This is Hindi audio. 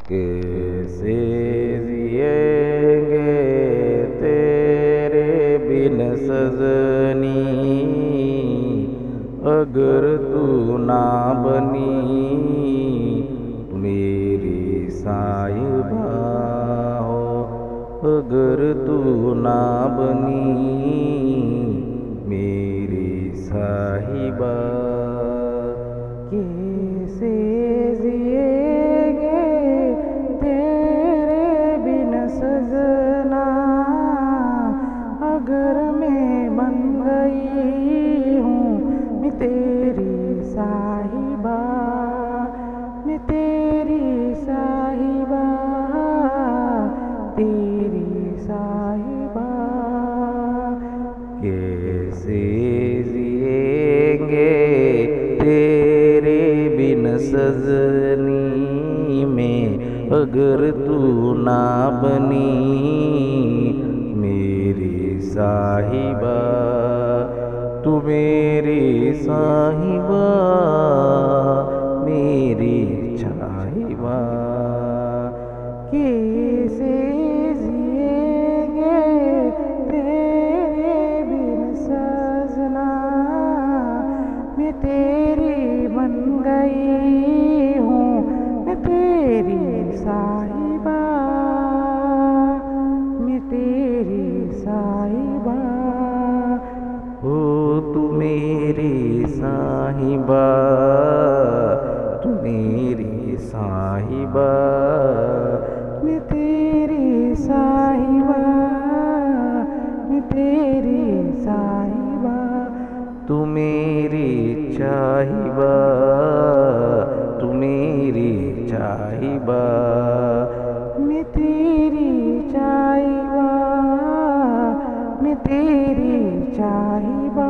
कैसे जिएंगे तेरे बिन सजनी, अगर तू ना बनी मेरी साहिबा हो, अगर तू ना बनी मेरी साहिबा। कैसे जिएंगे तेरे बिन सजना, अगर मैं बन गई हूँ मैं तेरी साहिबा, मैं तेरी साहिबा, तेरी साहिबा। कैसे जिएंगे तेरे बिन सजनी में, अगर तू ना बनी मेरी साहिबा, तू मेरी साहिबा, मेरी साहिबा। कैसे जिएंगे तेरे बिन सजना, मैं तेरी बन गई हूँ मैं तेरी साहिबा, मैं तेरी साहिबा। हो तू मेरी साहिबा, तू मेरी साहिबा, मैं तेरी साहिबा, मैं तेरी साहिबा। तू मेरी चाहिबा, तू मेरी चाहिबा, मैं तेरी चाहिबा, मैं तेरी चाहिबा।